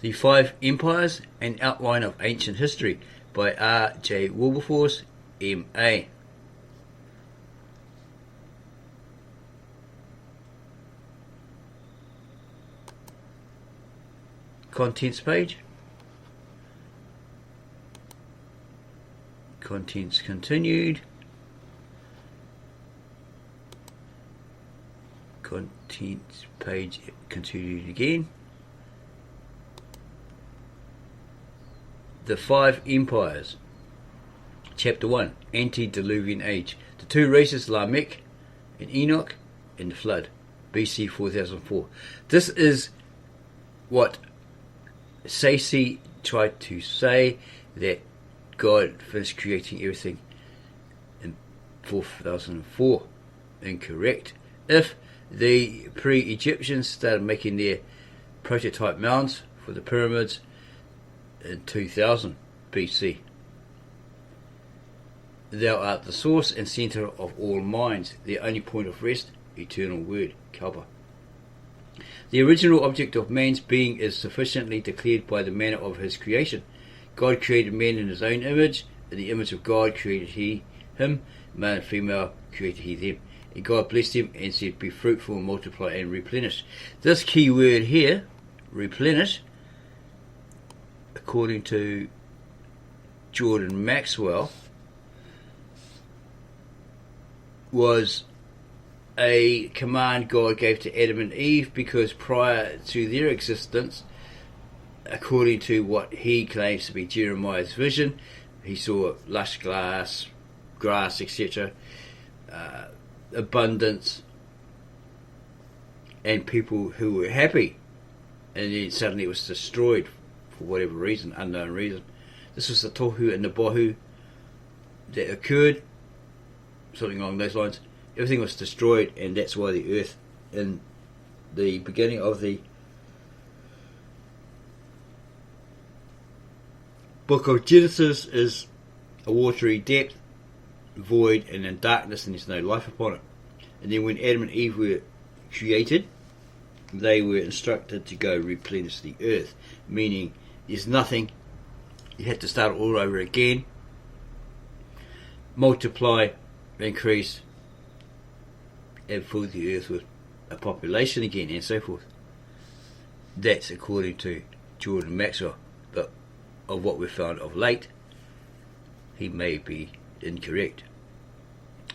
The Five Empires, An Outline of Ancient History by R. J. Wilberforce, M.A. Contents page. Contents continued. Contents page continued again. The Five Empires. Chapter 1, Antediluvian Age. The two races, Lamech and Enoch, and the flood, BC 4004. This is what Sayce tried to say, that God finished creating everything in 4004. Incorrect. If the pre-Egyptians started making their prototype mounds for the pyramids in 2000 BC. Thou art the source and centre of all minds, the only point of rest, eternal word, Kalpa. The original object of man's being is sufficiently declared by the manner of his creation. God created man in his own image. In the image of God created he him, male and female created he them. And God blessed them and said, be fruitful, multiply and replenish. This key word here, replenish, according to Jordan Maxwell, was a command God gave to Adam and Eve, because prior to their existence, according to what he claims to be Jeremiah's vision, he saw lush grass, etc., abundance, and people who were happy, and then suddenly it was destroyed for whatever reason, unknown reason. This was the tohu and the bohu that occurred, something along those lines. Everything was destroyed, and that's why the earth in the beginning of the book of Genesis is a watery depth, void, and in darkness, and there's no life upon it. And then when Adam and Eve were created, they were instructed to go replenish the earth, meaning there's nothing, you had to start all over again, multiply, increase, and fill the earth with a population again, and so forth. That's according to Jordan Maxwell, but of what we've found of late, he may be incorrect.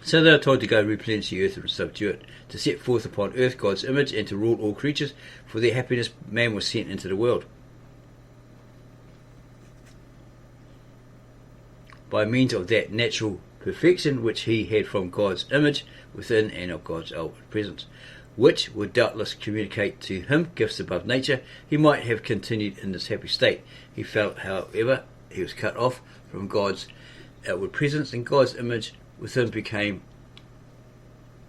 So they are told to go replenish the earth and subdue it, to set forth upon earth God's image, and to rule all creatures. For their happiness man was sent into the world. By means of that natural perfection which he had from God's image within, and of God's outward presence, which would doubtless communicate to him gifts above nature, he might have continued in this happy state. He felt, however, he was cut off from God's outward presence, and God's image within became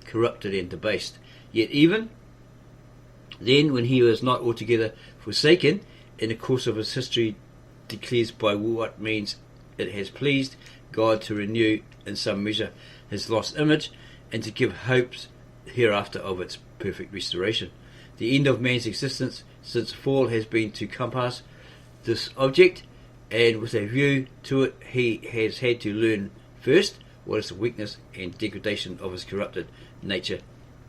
corrupted and debased. Yet even then, when he was not altogether forsaken, in the course of his history declares by what means it has pleased God to renew in some measure his lost image, and to give hopes hereafter of its perfect restoration. The end of man's existence since fall has been to compass this object, and with a view to it he has had to learn first what is the weakness and degradation of his corrupted nature,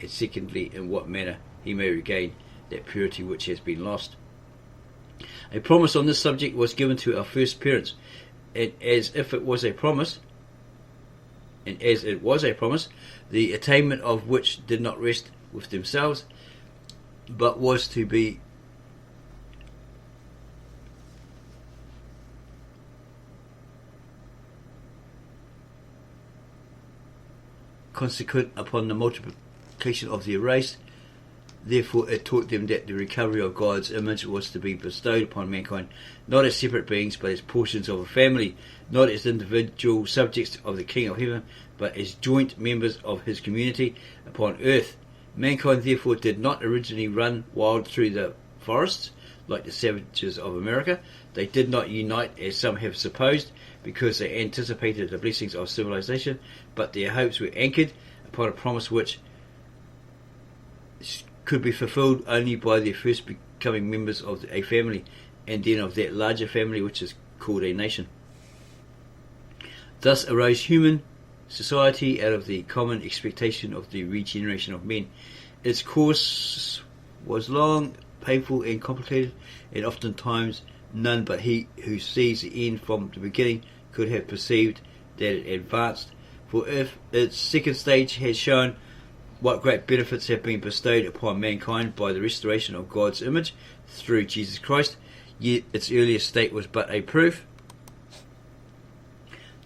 and secondly in what manner he may regain that purity which has been lost. A promise on this subject was given to our first parents, and as it was a promise, the attainment of which did not rest with themselves, but was to be consequent upon the multiplication of their race. Therefore it taught them that the recovery of God's image was to be bestowed upon mankind, not as separate beings, but as portions of a family, not as individual subjects of the King of Heaven, but as joint members of his community upon earth. Mankind therefore did not originally run wild through the forests like the savages of America. They did not unite, as some have supposed, because they anticipated the blessings of civilization, but their hopes were anchored upon a promise which could be fulfilled only by their first becoming members of a family, and then of that larger family which is called a nation. Thus arose human society out of the common expectation of the regeneration of men. Its course was long, painful and complicated, and oftentimes none but he who sees the end from the beginning could have perceived that it advanced. For if its second stage has shown what great benefits have been bestowed upon mankind by the restoration of God's image through Jesus Christ, yet its earlier state was but a proof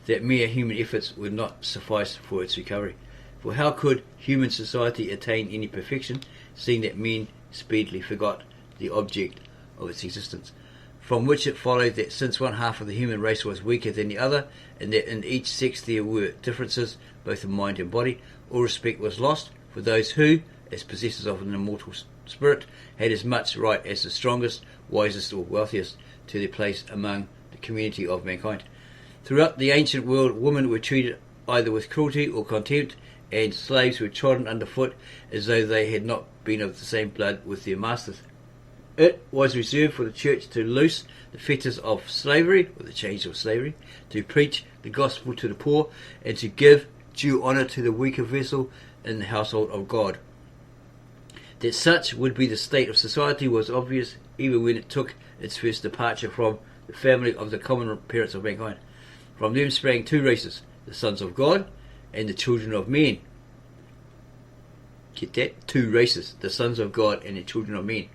that mere human efforts would not suffice for its recovery. For how could human society attain any perfection, seeing that men speedily forgot the object of its existence? From which it followed that since one half of the human race was weaker than the other, and that in each sex there were differences both in mind and body, all respect was lost for those who, as possessors of an immortal spirit, had as much right as the strongest, wisest or wealthiest to their place among the community of mankind. Throughout the ancient world, women were treated either with cruelty or contempt, and slaves were trodden underfoot as though they had not been of the same blood with their masters. It was reserved for the church to loose the fetters of slavery, or the chains of slavery, to preach the gospel to the poor, and to give due honour to the weaker vessel in the household of God. That such would be the state of society was obvious even when it took its first departure from the family of the common parents of mankind. From them sprang two races, the sons of God and the children of men. Get that? Two races, the sons of God and the children of men.